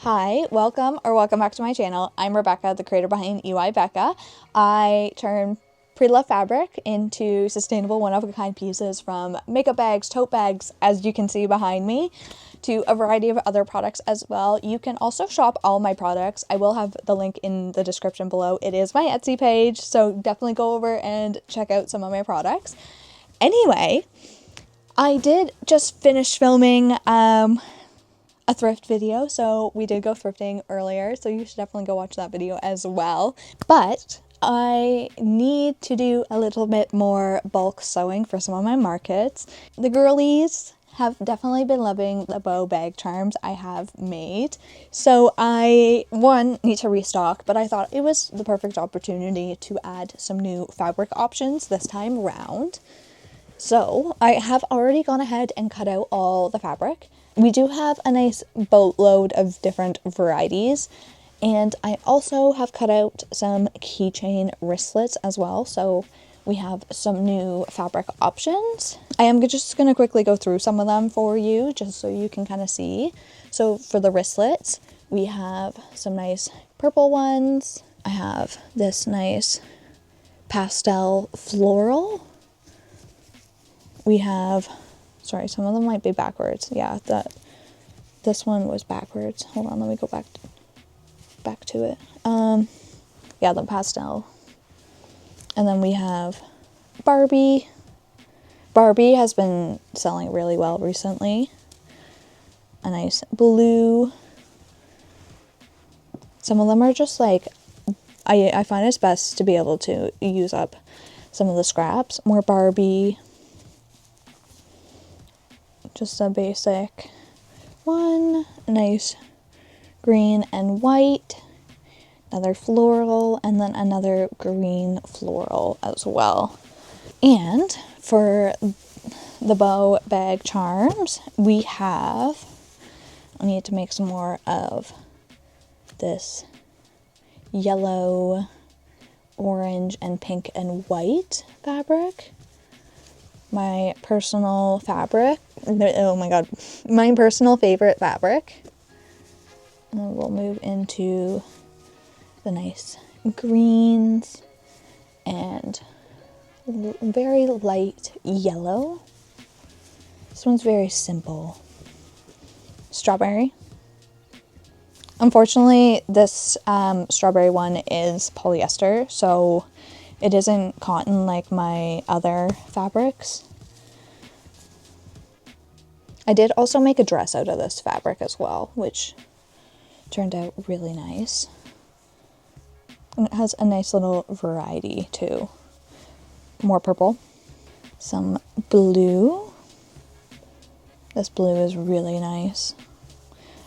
Hi, welcome back to my channel. I'm Rebecca, the creator behind UI Becca. I turn pre-loved fabric into sustainable one-of-a-kind pieces, from makeup bags, tote bags, as you can see behind me, to a variety of other products as well. You can also shop all my products. I will have the link in the description below. It is my Etsy page, so definitely go over and check out some of my products. Anyway, I did just finish filming a thrift video, so we did go thrifting earlier, so you should definitely go watch that video as well. But I need to do a little bit more bulk sewing for some of my markets. The girlies have definitely been loving the bow bag charms I have made, so I need to restock, but I thought it was the perfect opportunity to add some new fabric options this time around. So I have already gone ahead and cut out all the fabric. We do have a nice boatload of different varieties, and I also have cut out some keychain wristlets as well, so we have some new fabric options. I am just going to quickly go through some of them for you, just so you can kind of see. So for the wristlets, we have some nice purple ones. I have this nice pastel floral. We have, sorry, some of them might be backwards. Yeah, this one was backwards. Hold on, let me go back to it. Yeah, the pastel. And then we have Barbie. Barbie has been selling really well recently. A nice blue. Some of them are just like, I find it's best to be able to use up some of the scraps. More Barbie. Just a basic one, nice green and white, another floral, and then another green floral as well. And for the bow bag charms, we have, I need to make some more of this yellow, orange, and pink and white fabric. My personal fabric, oh my god, my personal favorite fabric. And then we'll move into the nice greens and very light yellow. This one's very simple. Strawberry. Unfortunately, this strawberry one is polyester, so it isn't cotton like my other fabrics. I did also make a dress out of this fabric as well, which turned out really nice. And it has a nice little variety too. More purple. Some blue. This blue is really nice.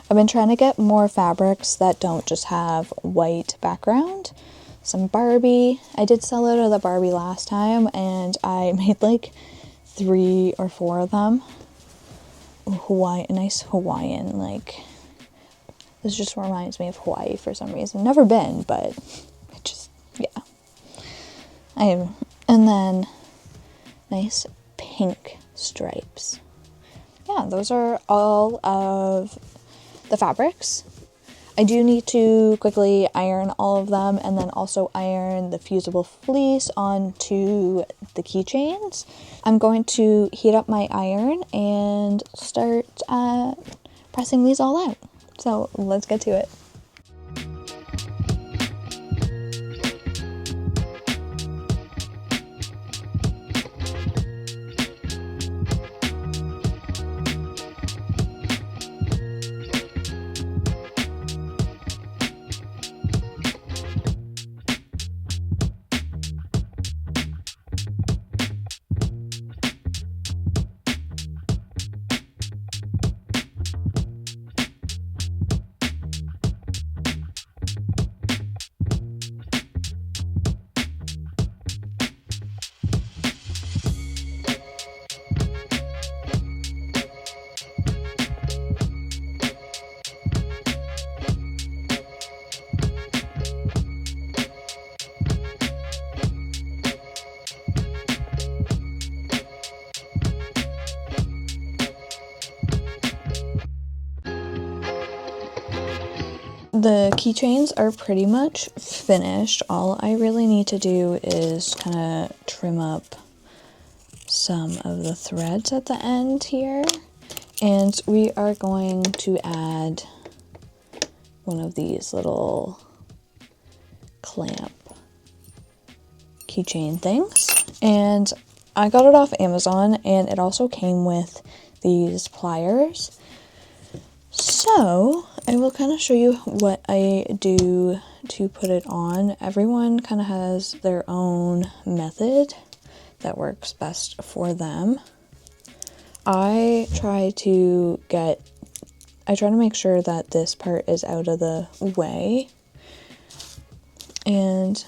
I've been trying to get more fabrics that don't just have white background. Some Barbie. I did sell out of the Barbie last time, and I made like 3 or 4 of them. Hawaii, nice Hawaiian, like, this just reminds me of Hawaii for some reason. Never been, but it just, yeah. And then nice pink stripes. Yeah, those are all of the fabrics. I do need to quickly iron all of them, and then also iron the fusible fleece onto the keychains. I'm going to heat up my iron and start pressing these all out. So let's get to it. the keychains are pretty much finished. All I really need to do is kind of trim up some of the threads at the end here. And we are going to add one of these little clamp keychain things. And I got it off Amazon, and it also came with these pliers. So I will kind of show you what I do to put it on. Everyone kind of has their own method that works best for them. I try to make sure that this part is out of the way. And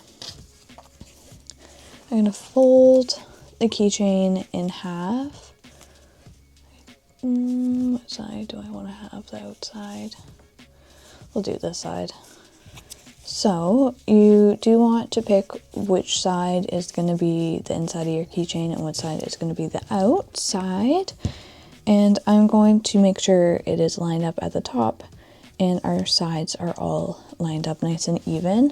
I'm going to fold the keychain in half. What side do I want to have the outside? We'll do this side. So you do want to pick which side is going to be the inside of your keychain and which side is going to be the outside. And I'm going to make sure it is lined up at the top and our sides are all lined up nice and even.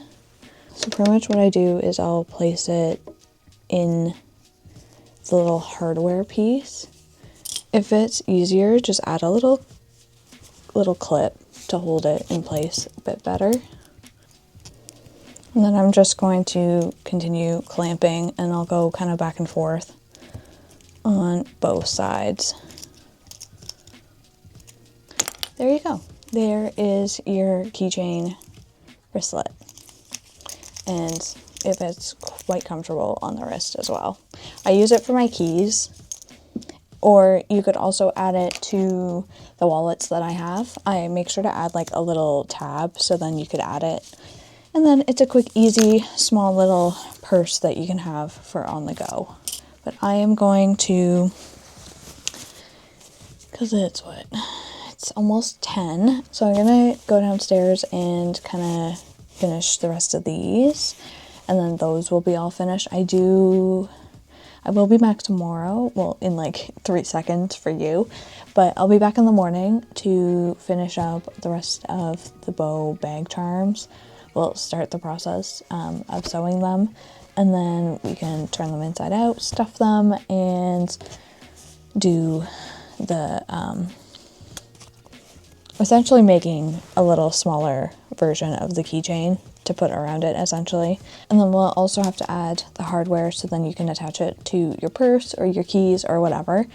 So pretty much what I do is I'll place it in the little hardware piece. If it's easier, just add a little clip to hold it in place a bit better. And then I'm just going to continue clamping, and I'll go kind of back and forth on both sides. There you go. There is your keychain wristlet. And if it's quite comfortable on the wrist as well. I use it for my keys, or you could also add it to the wallets that I have. I make sure to add like a little tab, so then you could add it. And then it's a quick, easy, small little purse that you can have for on the go. But I am going to, because it's almost 10. So I'm gonna go downstairs and kind of finish the rest of these. And then those will be all finished. I will be back tomorrow, well, in like 3 seconds for you, but I'll be back in the morning to finish up the rest of the bow bag charms. We'll start the process of sewing them, and then we can turn them inside out, stuff them, and do the, essentially making a little smaller version of the keychain to put around it, essentially. And then we'll also have to add the hardware, so then you can attach it to your purse or your keys or whatever.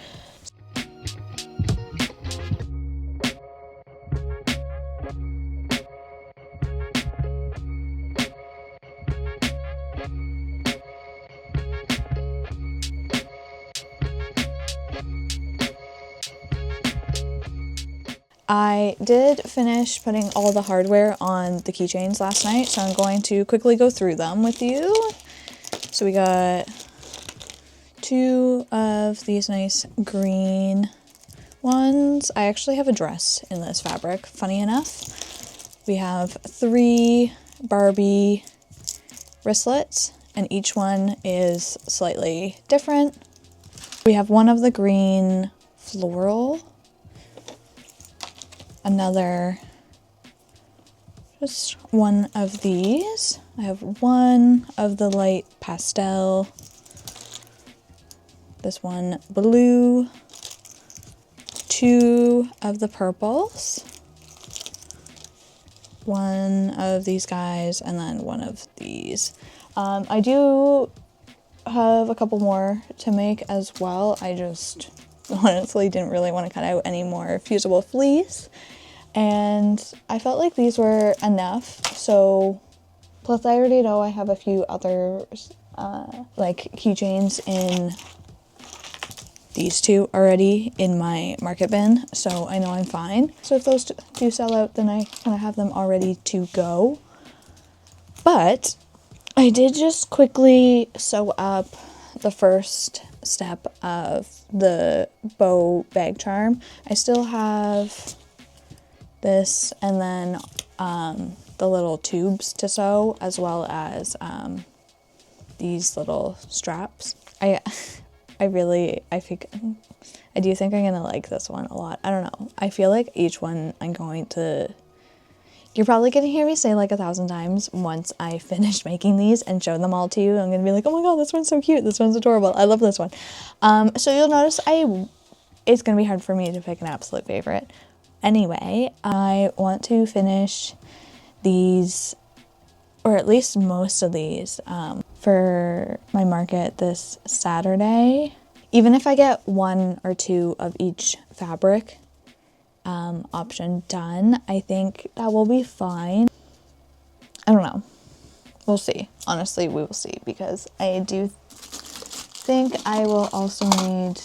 I did finish putting all the hardware on the keychains last night, so I'm going to quickly go through them with you. So we got 2 of these nice green ones. I actually have a dress in this fabric, funny enough. We have 3 Barbie wristlets, and each one is slightly different. We have 1 of the green floral, another, just 1 of these. I have 1 of the light pastel, this one blue, 2 of the purples, 1 of these guys, and then 1 of these. I do have a couple more to make as well. I just honestly didn't really want to cut out any more fusible fleece, and I felt like these were enough. So plus I already know I have a few others like keychains in these 2 already in my market bin, so I know I'm fine. So if those do sell out, then I kind of have them all ready to go. But I did just quickly sew up the first step of the bow bag charm. I still have this, and then the little tubes to sew, as well as these little straps. I do think I'm gonna like this one a lot. I don't know. I feel like each one I'm going to You're probably gonna hear me say like 1,000 times once I finish making these and show them all to you. I'm gonna be like, oh my god, this one's so cute, this one's adorable, I love this one. So you'll notice it's gonna be hard for me to pick an absolute favorite. Anyway, I want to finish these, or at least most of these, for my market this Saturday. Even if I get 1 or 2 of each fabric option done, I think that will be fine. I don't know. We'll see. Honestly, we will see, because I do think I will also need,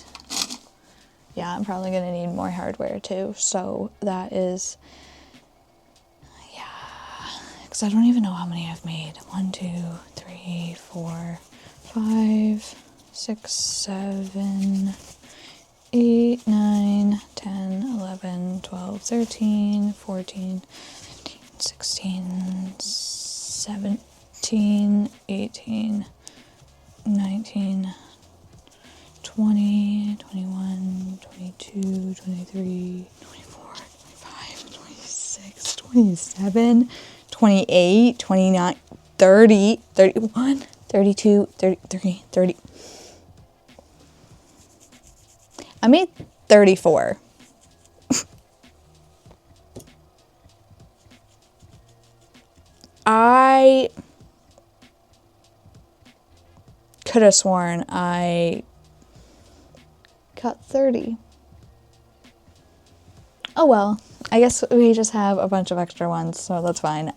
yeah, I'm probably going to need more hardware too. So that is, yeah, because I don't even know how many I've made. 1, 2, 3, 4, 5, 6, 7, 8, 9, 10, 11, 12, 13, 14, 15, 16, 17, 18, 19, 20, 21, 22, 23, 24, 25, 26, 27, 28, 29, 30, 31, 32, 33, 30. I made 34. I could have sworn I cut 30. Oh well, I guess we just have a bunch of extra ones, so that's fine.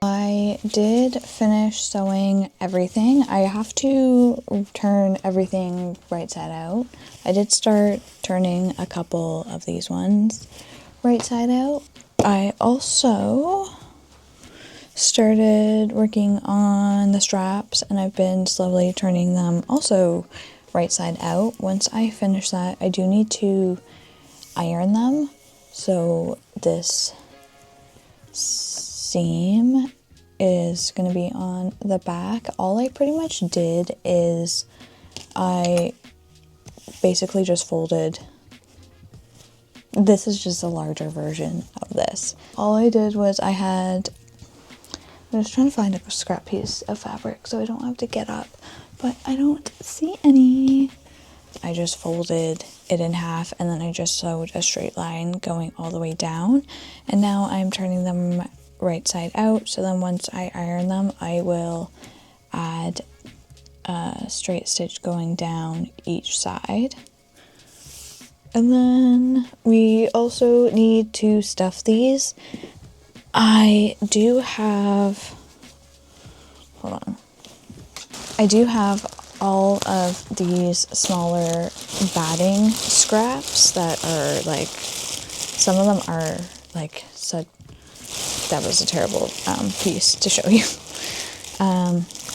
I did finish sewing everything. I have to turn everything right side out. I did start turning a couple of these ones right side out. I also started working on the straps, and I've been slowly turning them also right side out. Once I finish that, I do need to iron them. So this seam is going to be on the back. All I pretty much did is I basically just folded. This is just a larger version of this. All I did was I'm just trying to find a scrap piece of fabric so I don't have to get up, but I don't see any. I just folded it in half, and then I just sewed a straight line going all the way down, and now I'm turning them right side out. So then once I iron them, I will add a straight stitch going down each side. And then we also need to stuff these. I do have all of these smaller batting scraps that are like, some of them are like such, that was a terrible piece to show you.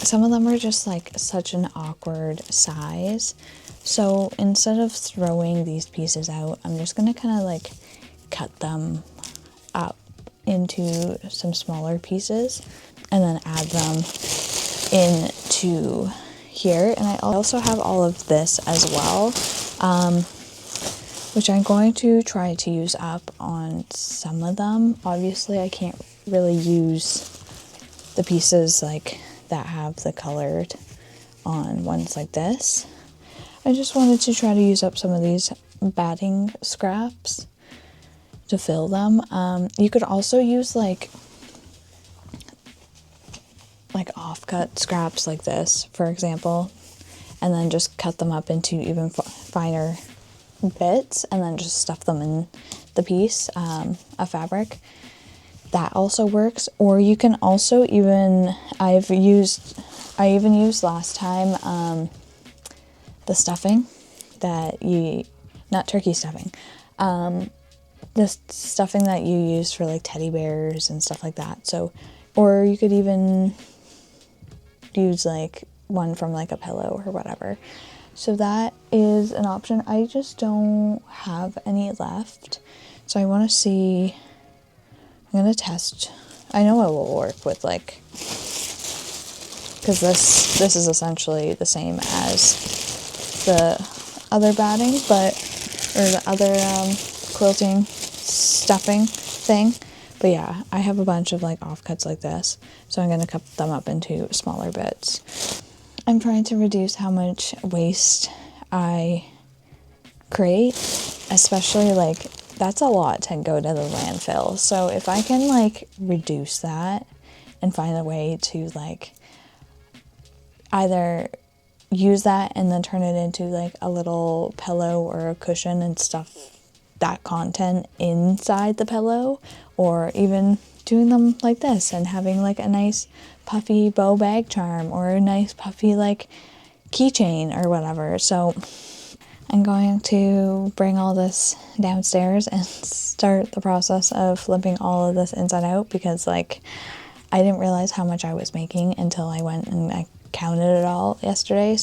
Some of them are just like such an awkward size. So instead of throwing these pieces out, I'm just gonna kind of like cut them up into some smaller pieces and then add them into here. And I also have all of this as well, which I'm going to try to use up on some of them. Obviously, I can't really use the pieces like that have the colored on ones like this. I just wanted to try to use up some of these batting scraps to fill them. You could also use like offcut scraps like this, for example, and then just cut them up into even finer bits and then just stuff them in the piece of fabric. That also works. Or you can also even, I even used last time the stuffing that not turkey stuffing, the stuffing that you use for like teddy bears and stuff like that. So, or you could even use like one from like a pillow or whatever. So that is an option. I just don't have any left. So I want to see, I'm going to test. I know it will work with like, because this is essentially the same as the other batting, but, or the other quilting stuffing thing. But yeah, I have a bunch of like offcuts like this, so I'm going to cut them up into smaller bits. I'm trying to reduce how much waste I create, especially like that's a lot to go to the landfill. So if I can like reduce that and find a way to like either use that and then turn it into like a little pillow or a cushion and stuff that content inside the pillow, or even doing them like this and having like a nice puffy bow bag charm or a nice puffy like keychain or whatever. So I'm going to bring all this downstairs and start the process of flipping all of this inside out, because like I didn't realize how much I was making until I went and I counted it all yesterday.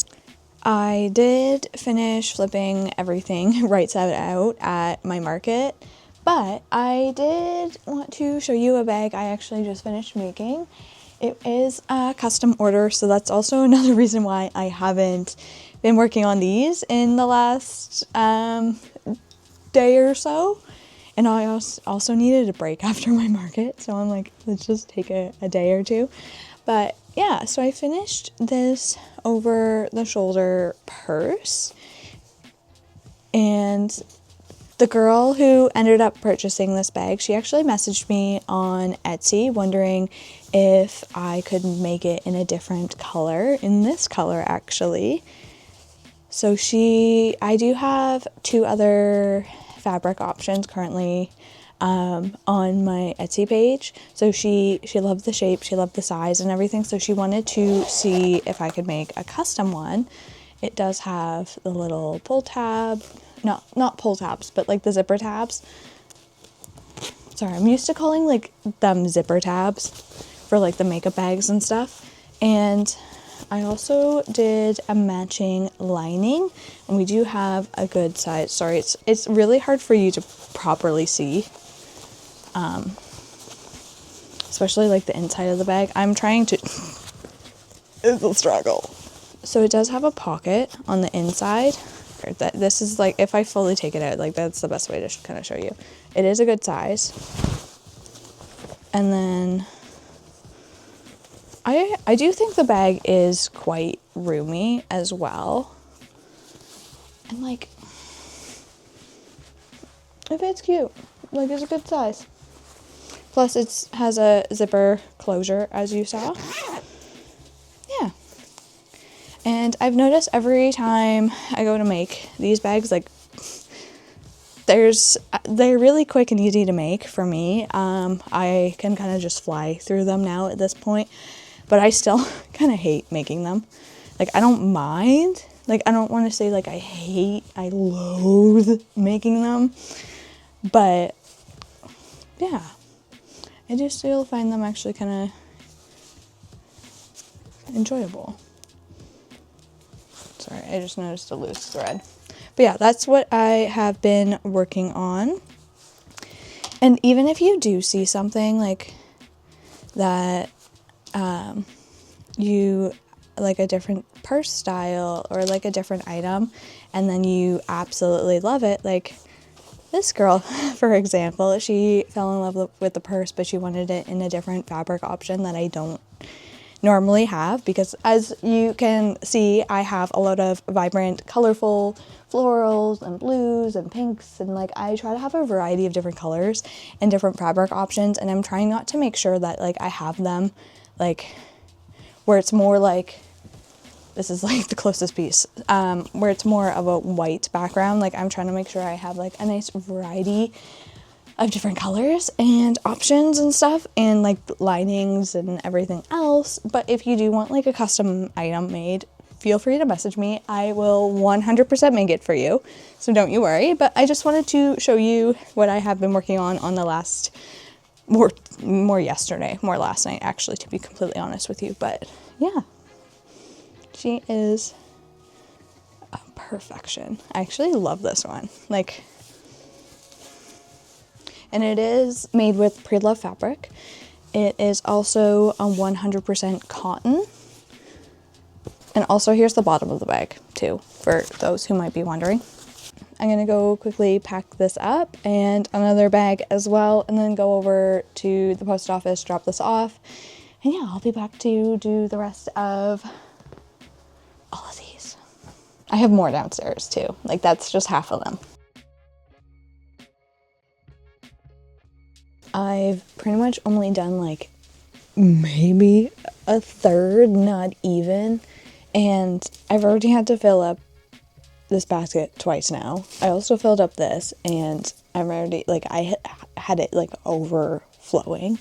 I did finish flipping everything right side out at my market, but I did want to show you a bag I actually just finished making. It is a custom order, so that's also another reason why I haven't been working on these in the last day or so. And I also needed a break after my market, so I'm like, let's just take a day or two. But yeah, so I finished this over the shoulder purse, and the girl who ended up purchasing this bag, she actually messaged me on Etsy wondering if I could make it in a different color, in this color actually. So I do have 2 other fabric options currently on my Etsy page. So she loved the shape, she loved the size and everything, so she wanted to see if I could make a custom one. It does have the little pull tab, not pull tabs, but like the zipper tabs. Sorry, I'm used to calling like them zipper tabs for like the makeup bags and stuff. And I also did a matching lining, and we do have a good size. Sorry, it's really hard for you to properly see, especially like the inside of the bag. I'm trying to, it's a struggle. So it does have a pocket on the inside. This is like, if I fully take it out, like that's the best way to kind of show you. It is a good size. And then I do think the bag is quite roomy as well. And like, it fits cute. Like, it's a good size. Plus it has a zipper closure, as you saw. Yeah. And I've noticed every time I go to make these bags, like they're really quick and easy to make for me. I can kind of just fly through them now at this point, but I still kind of hate making them. Like, I don't mind. Like, I don't want to say like I loathe making them, but yeah, I do still find them actually kind of enjoyable. Sorry, I just noticed a loose thread. But yeah, that's what I have been working on. And even if you do see something like that, you like a different purse style or like a different item, and then you absolutely love it, like this girl, for example, she fell in love with the purse, but she wanted it in a different fabric option that I don't normally have, because as you can see, I have a lot of vibrant, colorful florals and blues and pinks, and like I try to have a variety of different colors and different fabric options, and I'm trying not to make sure that like I have them like where it's more like, this is like the closest piece, where it's more of a white background. Like, I'm trying to make sure I have like a nice variety of different colors and options and stuff, and like linings and everything else. But if you do want like a custom item made, feel free to message me. I will 100% make it for you, so don't you worry. But I just wanted to show you what I have been working on the last, more last night actually, to be completely honest with you. But yeah, she is perfection. I actually love this one. Like, and it is made with pre-loved fabric. It is also a 100% cotton. And also here's the bottom of the bag too, for those who might be wondering. I'm gonna go quickly pack this up and another bag as well, and then go over to the post office, drop this off. And yeah, I'll be back to do the rest of all of these. I have more downstairs too. Like, that's just half of them. I've pretty much only done like maybe a third, not even. And I've already had to fill up this basket twice now. I also filled up this, and I'm already, like, I had it like overflowing.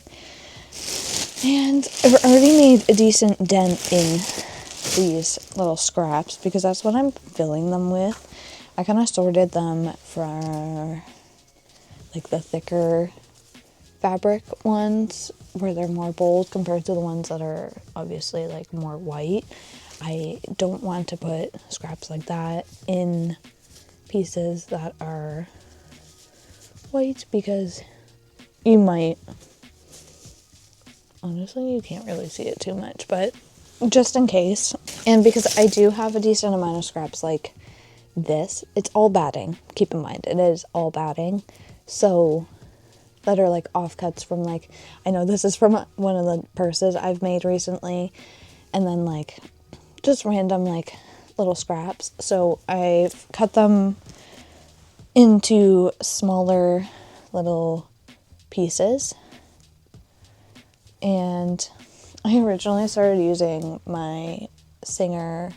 And I've already made a decent dent in these little scraps because that's what I'm filling them with. I kind of sorted them for like the thicker fabric ones where they're more bold compared to the ones that are obviously like more white. I don't want to put scraps like that in pieces that are white because you might, honestly, you can't really see it too much, but just in case. And because I do have a decent amount of scraps like this, it's all batting. Keep in mind, it is all batting. So that are like offcuts from, like, I know this is from one of the purses I've made recently, and then like just random like little scraps. So I've cut them into smaller little pieces, and I originally started using my Singer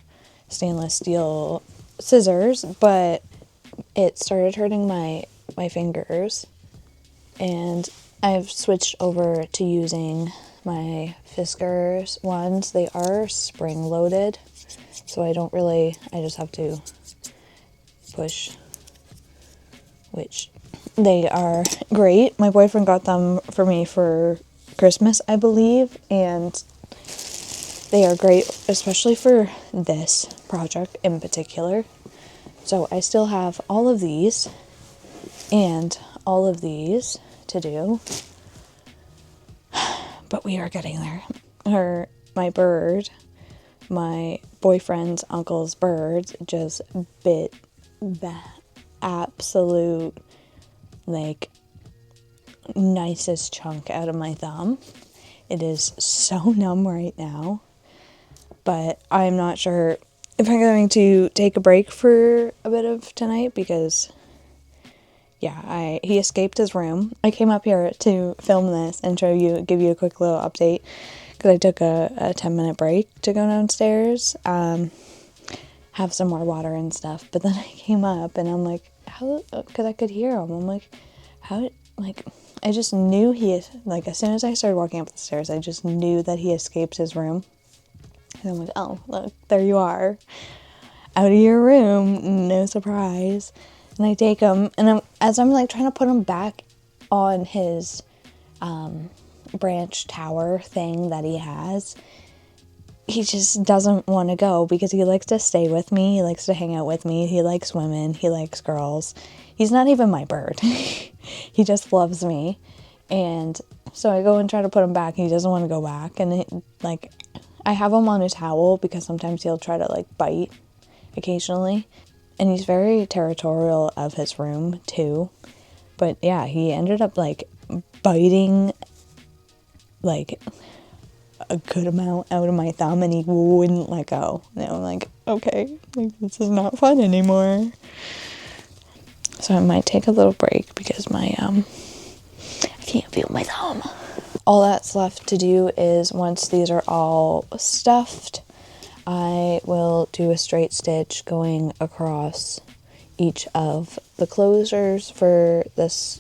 stainless steel scissors, but it started hurting my fingers, and I've switched over to using my Fiskars ones. They are spring loaded, so I just have to push, which they are great. My boyfriend got them for me for Christmas, I believe, and they are great, especially for this project in particular. So I still have all of these and all of these to do, but we are getting there. My bird, my boyfriend's uncle's bird, just bit the absolute, like, nicest chunk out of my thumb. It is so numb right now, but I'm not sure if I'm going to take a break for a bit of tonight because yeah, he escaped his room. I came up here to film this and give you a quick little update because I took a 10-minute break to go downstairs, have some more water and stuff. But then I came up and I'm like, how? Because I could hear him. I'm like, how? Like, I just knew like, as soon as I started walking up the stairs, I just knew that he escaped his room. And I'm like, oh, look, there you are, out of your room, no surprise. And I take him, and as I'm like trying to put him back on his branch tower thing that he has, he just doesn't want to go because he likes to stay with me. He likes to hang out with me. He likes women. He likes girls. He's not even my bird. He just loves me. And so I go and try to put him back. He doesn't want to go back. And I have him on a towel because sometimes he'll try to like bite occasionally. And he's very territorial of his room too. But yeah, he ended up like biting like a good amount out of my thumb, and he wouldn't let go. And I'm like, okay, like, this is not fun anymore. So I might take a little break because I can't feel my thumb. All that's left to do is, once these are all stuffed, I will do a straight stitch going across each of the closures for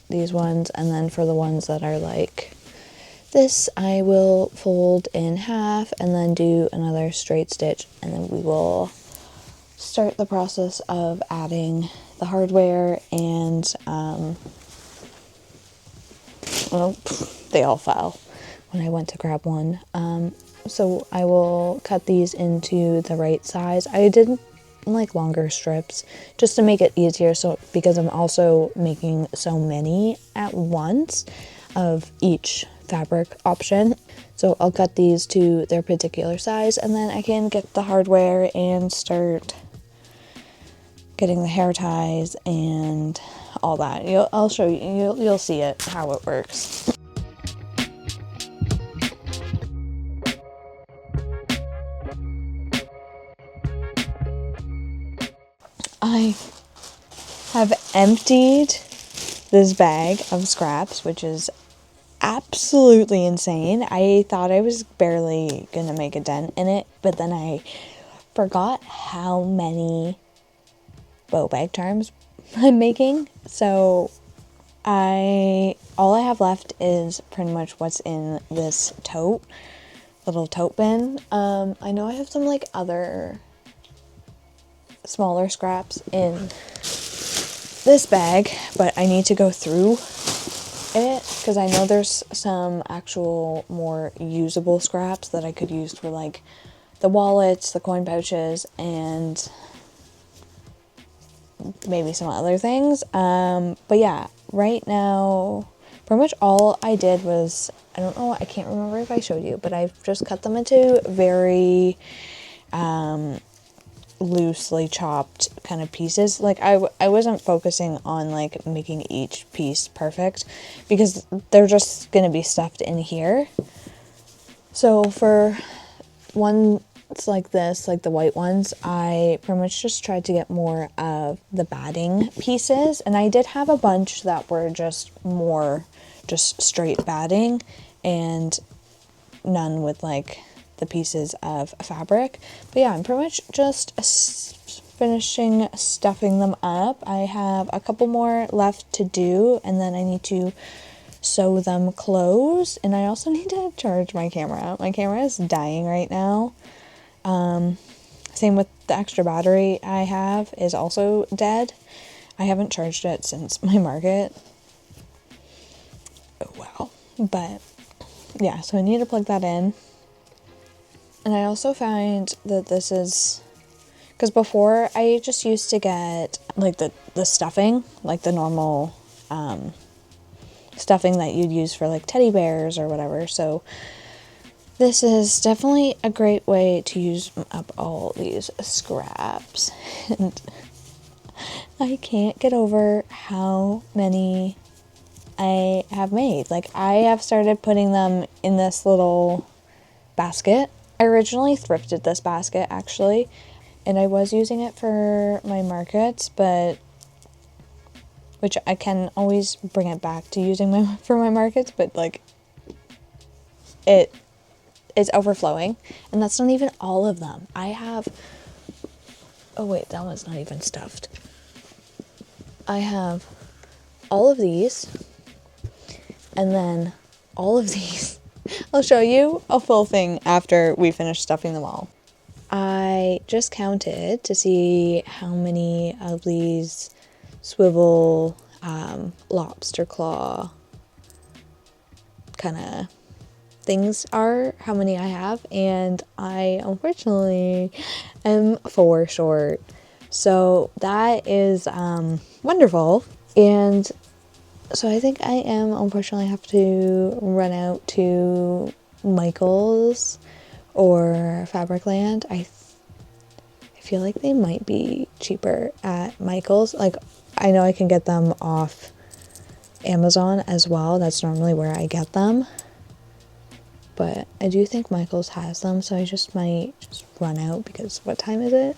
these ones, and then for the ones that are like this, I will fold in half and then do another straight stitch, and then we will start the process of adding the hardware. And well, they all fell when I went to grab one. So I will cut these into the right size. I didn't in like longer strips just to make it easier. So because I'm also making so many at once of each fabric option. So I'll cut these to their particular size, and then I can get the hardware and start getting the hair ties and all that. I'll show you, you'll see it, how it works. I have emptied this bag of scraps, which is absolutely insane. I thought I was barely gonna make a dent in it, but then I forgot how many bow bag charms I'm making. So all I have left is pretty much what's in this little tote bin. I know I have some like other smaller scraps in this bag, but I need to go through it because I know there's some actual more usable scraps that I could use for like the wallets, the coin pouches, and maybe some other things. But yeah, right now pretty much all I did was, I don't know, I can't remember if I showed you, but I've just cut them into very loosely chopped kind of pieces. Like I wasn't focusing on like making each piece perfect because they're just gonna be stuffed in here. So for ones like this, like the white ones, I pretty much just tried to get more of the batting pieces, and I did have a bunch that were just straight batting and none with like the pieces of fabric. But yeah, I'm pretty much just finishing stuffing them up. I have a couple more left to do, and then I need to sew them closed, and I also need to charge my camera. My camera is dying right now. Same with the extra battery I have is also dead. I haven't charged it since my market. Oh wow. But yeah, so I need to plug that in. And I also find that this is, because before I just used to get like the stuffing, like the normal stuffing that you'd use for like teddy bears or whatever. So this is definitely a great way to use up all these scraps. And I can't get over how many I have made. Like I have started putting them in this little basket. I originally thrifted this basket actually, and I was using it for my markets, but which I can always bring it back to using for my markets, but like it is overflowing, and that's not even all of them. I have, oh wait, that one's not even stuffed. I have all of these, and then all of these. I'll show you a full thing after we finish stuffing them all. I just counted to see how many of these swivel lobster claw kind of things are, how many I have, and I unfortunately am 4 short. So that is wonderful, and so I think I am unfortunately have to run out to Michael's or Fabricland. I feel like they might be cheaper at Michael's. Like I know I can get them off Amazon as well. That's normally where I get them. But I do think Michael's has them, so I just might just run out because what time is it?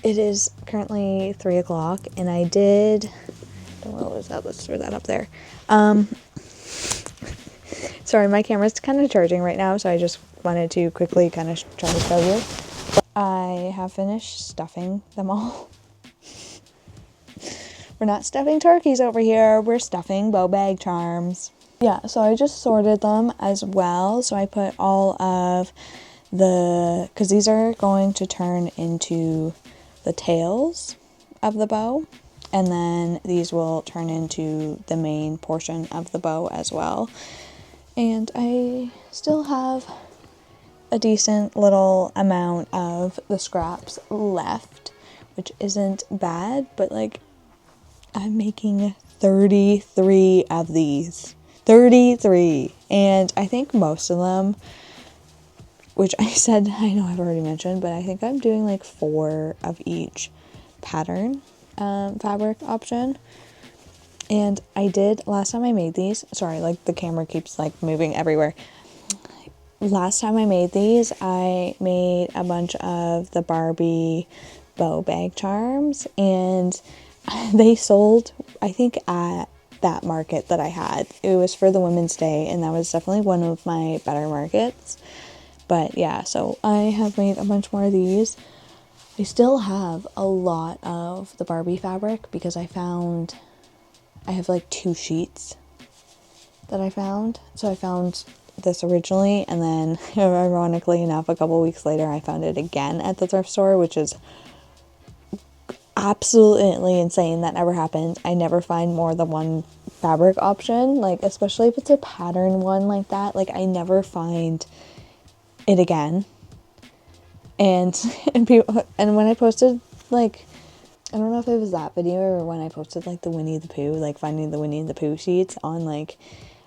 It is currently 3 o'clock, and I did, don't know what was that, let's throw that up there. Sorry, my camera's kind of charging right now, so I just wanted to quickly kind of try to show you. I have finished stuffing them all. We're not stuffing turkeys over here, we're stuffing bow bag charms. Yeah, so I just sorted them as well. So I put all of because these are going to turn into the tails of the bow, and then these will turn into the main portion of the bow as well. And I still have a decent little amount of the scraps left. which isn't bad, but like I'm making 33 of these. 33. And I think most of them, which I know I've already mentioned, but I think I'm doing like 4 of each pattern fabric option. And I did, last time I made these, sorry, like the camera keeps like moving everywhere. Last time I made these, I made a bunch of the Barbie bow bag charms, and they sold, I think, at that market that I had. It was for the Women's Day, and that was definitely one of my better markets. But yeah, so I have made a bunch more of these. I still have a lot of the Barbie fabric because I have like 2 sheets that I found. So I found this originally, and then ironically enough, a couple weeks later I found it again at the thrift store, which is absolutely insane. That never happens. I never find more than one fabric option, like especially if it's a pattern one like that. Like I never find it again. And when I posted, like, I don't know if it was that video or when I posted like the Winnie the Pooh, like finding the Winnie the Pooh sheets on, like,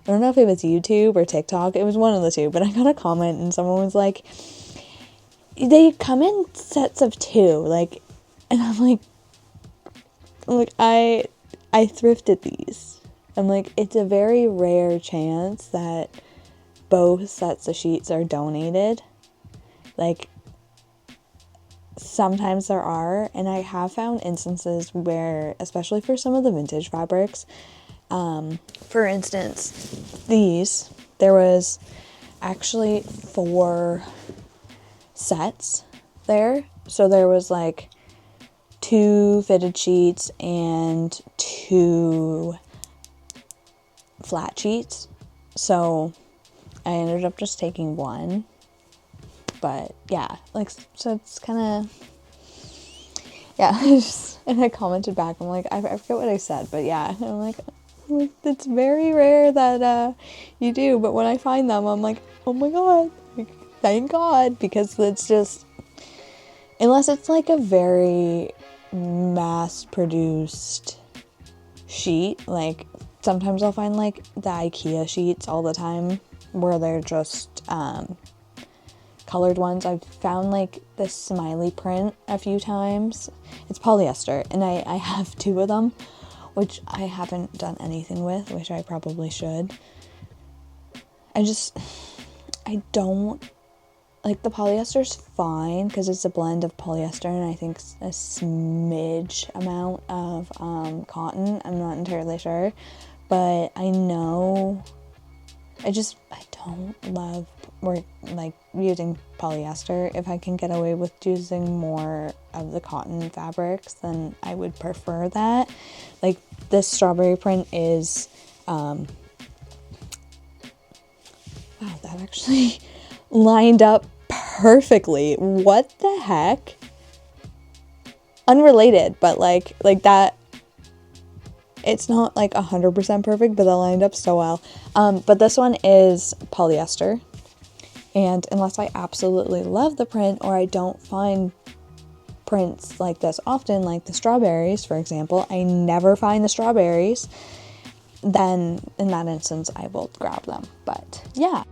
I don't know if it was YouTube or TikTok. It was one of the two, but I got a comment and someone was like, they come in sets of 2, like, and I'm like, I thrifted these. I'm like, it's a very rare chance that both sets of sheets are donated. Like, sometimes there are, and I have found instances where, especially for some of the vintage fabrics, for instance, there was actually 4 sets there. So there was like 2 fitted sheets and 2 flat sheets. So I ended up just taking 1. But yeah, like, so it's kind of, yeah, and I commented back, I'm like, I forget what I said, but yeah, and I'm like, it's very rare that you do, but when I find them, I'm like, oh my god, like, thank God, because it's just, unless it's like a very mass-produced sheet, like, sometimes I'll find like the IKEA sheets all the time, where they're just, colored ones. I've found like this smiley print a few times. It's polyester, and I have 2 of them, which I haven't done anything with, which I probably should. I don't like the polyester's fine because it's a blend of polyester and I think a smidge amount of cotton. I'm not entirely sure, but I know I don't love using polyester. If I can get away with using more of the cotton fabrics, then I would prefer that. Like this strawberry print is, wow, that actually lined up perfectly. What the heck? Unrelated, but like that. It's not like 100% perfect, but that lined up so well. But this one is polyester. And unless I absolutely love the print, or I don't find prints like this often, like the strawberries, for example, I never find the strawberries, then in that instance, I will grab them. But yeah.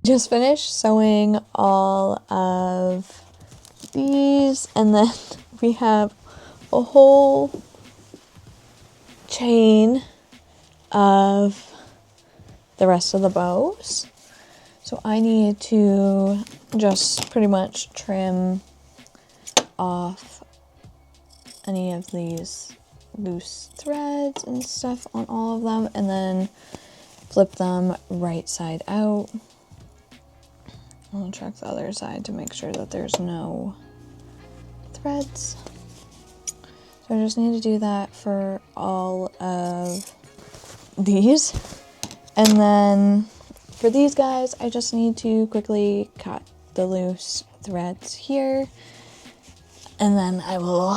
Just finished sewing all of these, and then we have a whole chain of the rest of the bows. So I need to just pretty much trim off any of these loose threads and stuff on all of them, and then flip them right side out. I'll check the other side to make sure that there's no threads. So I just need to do that for all of these. And then for these guys, I just need to quickly cut the loose threads here, and then I will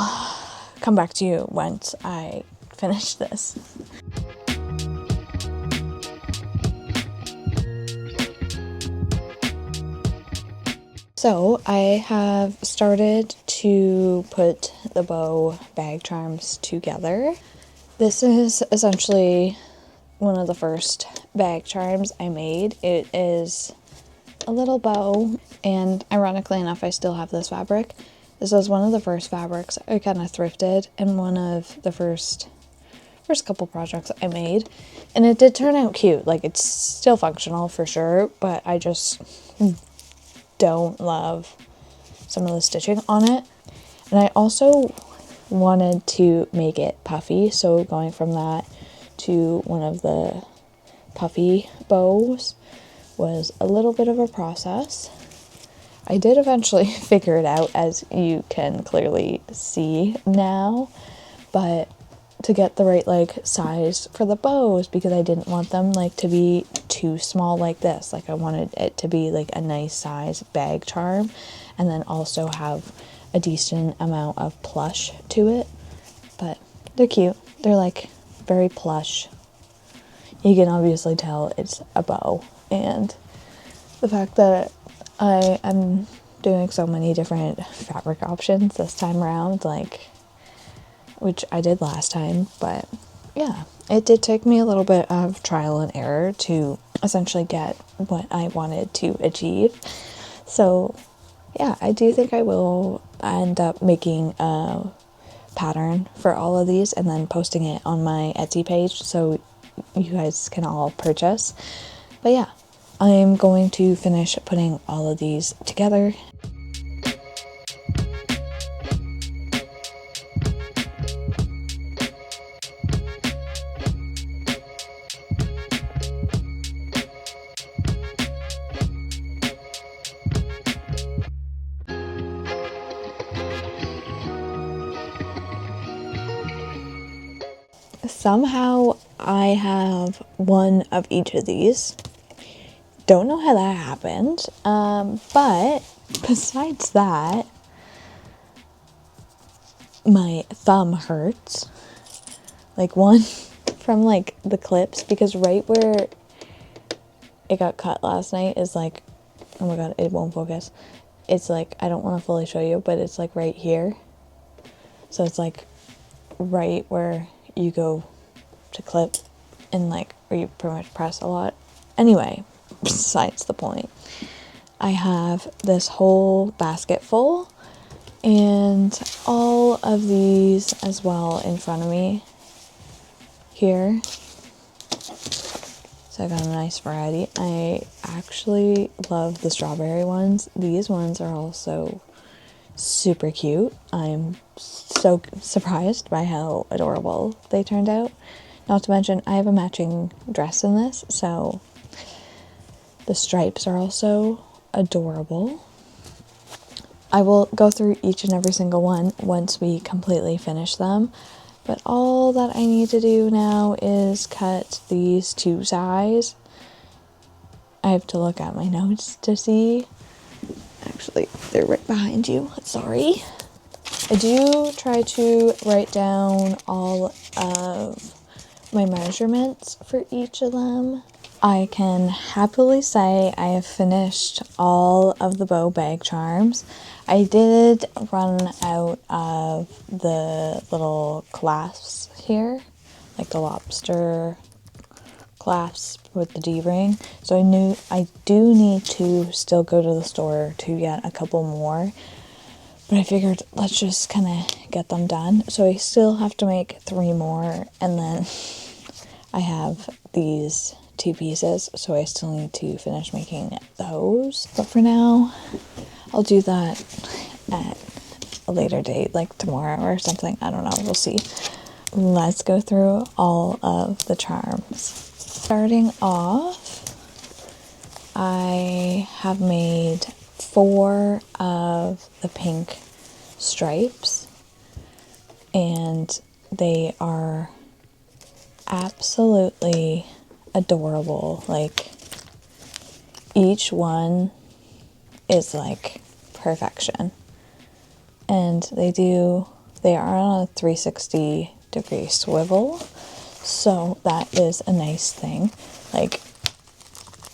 come back to you once I finish this. So I have started to put the bow bag charms together. This is essentially one of the first bag charms I made. It is a little bow, and ironically enough, I still have this fabric. This was one of the first fabrics I kind of thrifted, and one of the first couple projects I made, and it did turn out cute. Like, it's still functional for sure, but I just don't love some of the stitching on it. And I also wanted to make it puffy, so going from that to one of the puffy bows was a little bit of a process. I did eventually figure it out, as you can clearly see now, but to get the right like size for the bows, because I didn't want them like to be too small like this. Like, I wanted it to be like a nice size bag charm, and then also have a decent amount of plush to it. But they're cute. They're like very plush. You can obviously tell it's a bow, and the fact that I am doing so many different fabric options this time around, like, which I did last time, but yeah, it did take me a little bit of trial and error to essentially get what I wanted to achieve. So yeah, I do think I will end up making a pattern for all of these and then posting it on my Etsy page so you guys can all purchase. But yeah, I'm going to finish putting all of these together. Somehow I have one of each of these. Don't know how that happened, but besides that, my thumb hurts. Like, one from like the clips, because right where it got cut last night is like, oh my god, it won't focus. It's like, I don't want to fully show you, but it's like right here. So it's like right where you go to clip, and like where you pretty much press a lot. Anyway, besides the point, I have this whole basket full, and all of these as well in front of me here. So I got a nice variety. I actually love the strawberry ones. These ones are also super cute. I'm so surprised by how adorable they turned out. Not to mention, I have a matching dress in this, so the stripes are also adorable. I will go through each and every single one once we completely finish them, but all that I need to do now is cut these two sides. I have to look at my notes to see. Actually, they're right behind you. Sorry. I do try to write down all of my measurements for each of them. I can happily say I have finished all of the bow bag charms. I did run out of the little clasps here, like the lobster clasp with the D-ring. So I do need to still go to the store to get a couple more. But I figured let's just kind of get them done. So I still have to make 3 more, and then I have these 2 pieces, so I still need to finish making those. But for now, I'll do that at a later date, like tomorrow or something. I don't know, we'll see. Let's go through all of the charms. Starting off, I have made 4 of the pink stripes, and they are absolutely adorable. Like, each one is like perfection. And they are on a 360-degree swivel, so that is a nice thing. Like,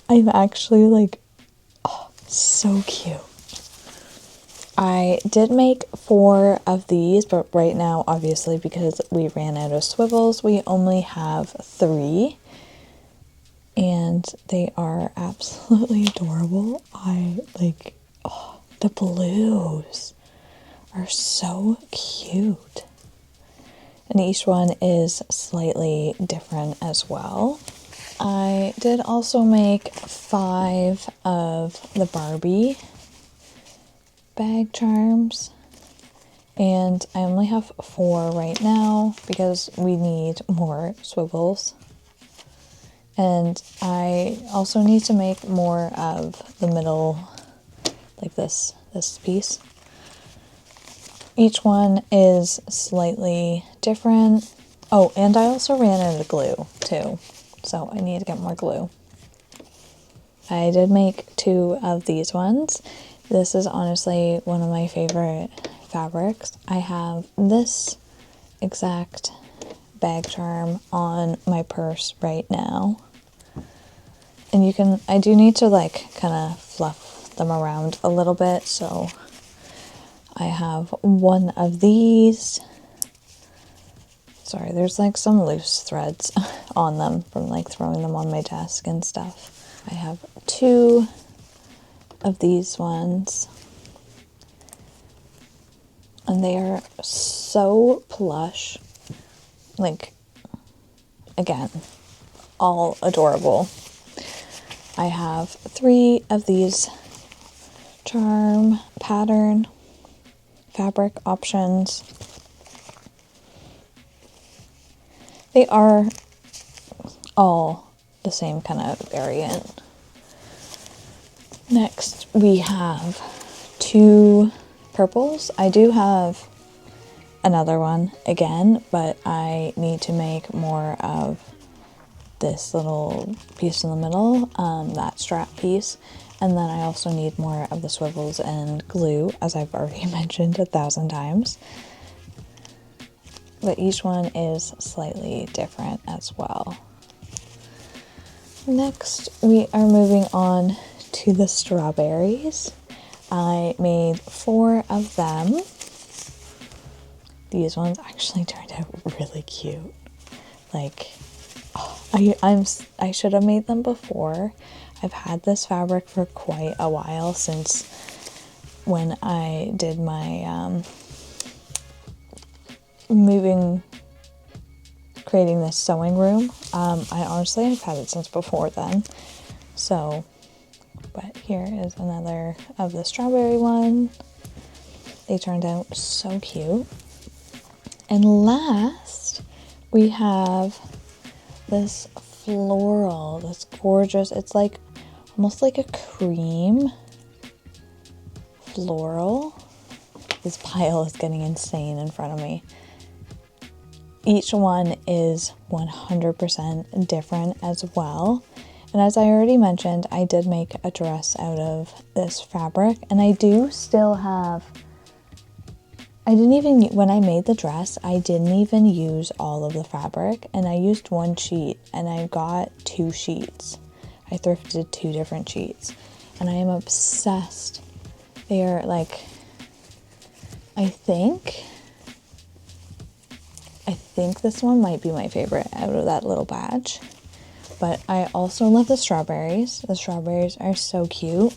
I'm actually like, oh, so cute. I did make 4 of these, but right now, obviously, because we ran out of swivels, we only have 3. And they are absolutely adorable. The blues are so cute. And each one is slightly different as well. I did also make 5 of the Barbie bag charms. And I only have 4 right now because we need more swivels. And I also need to make more of the middle, like this piece. Each one is slightly different. Oh, and I also ran out of glue too, so I need to get more glue. I did make 2 of these ones. This is honestly one of my favorite fabrics. I have this exact bag charm on my purse right now. And I do need to like kind of fluff them around a little bit, so I have 1 of these. Sorry, there's like some loose threads on them from like throwing them on my desk and stuff. I have 2 of these ones. And they are so plush. Like, again, all adorable. I have 3 of these charm pattern fabric options. They are all the same kind of variant. Next, we have 2 purples. I do have another one again, but I need to make more of this little piece in the middle, that strap piece, and then I also need more of the swivels and glue, as I've already mentioned 1,000 times. But each one is slightly different as well. Next, we are moving on to the strawberries. I made 4 of them. These ones actually turned out really cute. Like, I should have made them before. I've had this fabric for quite a while, since when I did my creating this sewing room. I honestly have had it since before then. So, but here is another of the strawberry one. They turned out so cute. And last, we have this floral, this gorgeous, it's like almost like a cream floral. This pile is getting insane in front of me. Each one is 100% different as well. And as I already mentioned, I did make a dress out of this fabric, and I do still have, when I made the dress, I didn't even use all of the fabric, and I used 1 sheet, and I got 2 sheets. I thrifted 2 different sheets, and I am obsessed. They are like, I think this one might be my favorite out of that little batch. But I also love the strawberries. The strawberries are so cute.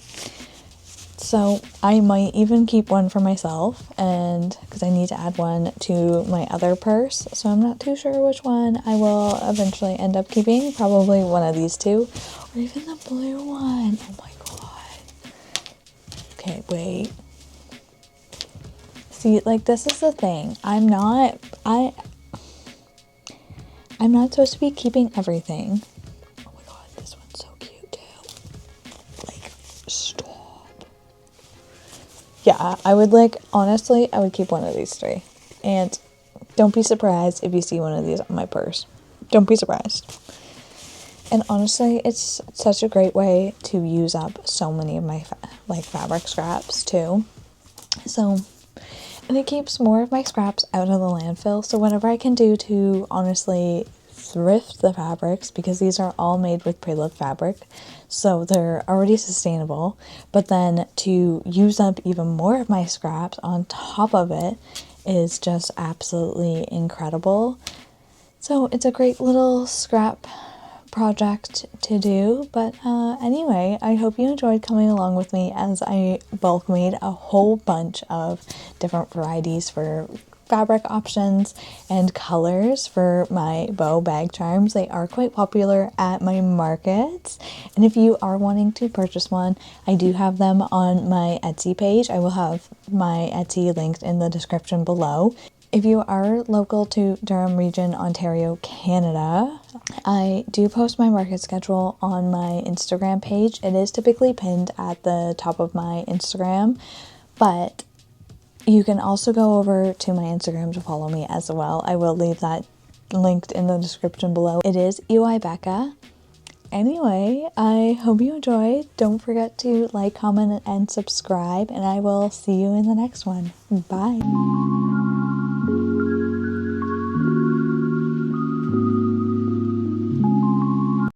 So I might even keep one for myself, and because I need to add one to my other purse. So I'm not too sure which one I will eventually end up keeping. Probably one of these 2, or even the blue one. Oh my god. Okay, wait. See, like, this is the thing. I'm not supposed to be keeping everything. Oh my god, this one's so cute too. Like, stop. Yeah, I would honestly, I would keep one of these 3. And don't be surprised if you see one of these on my purse. Don't be surprised. And honestly, it's such a great way to use up so many of my fabric scraps too. So, and it keeps more of my scraps out of the landfill. So whatever I can do to honestly thrift the fabrics, because these are all made with pre-loved fabric, so they're already sustainable, but then to use up even more of my scraps on top of it is just absolutely incredible. So it's a great little scrap project to do. But anyway, I hope you enjoyed coming along with me as I bulk made a whole bunch of different varieties for fabric options and colors for my bow bag charms. They are quite popular at my markets, and if you are wanting to purchase one, I do have them on my Etsy page. I will have my Etsy linked in the description below. If you are local to Durham Region, Ontario, Canada, I do post my market schedule on my Instagram page. It is typically pinned at the top of my Instagram, but you can also go over to my Instagram to follow me as well. I will leave that linked in the description below. It is UI Becca. Anyway, I hope you enjoyed. Don't forget to like, comment, and subscribe, and I will see you in the next one. Bye.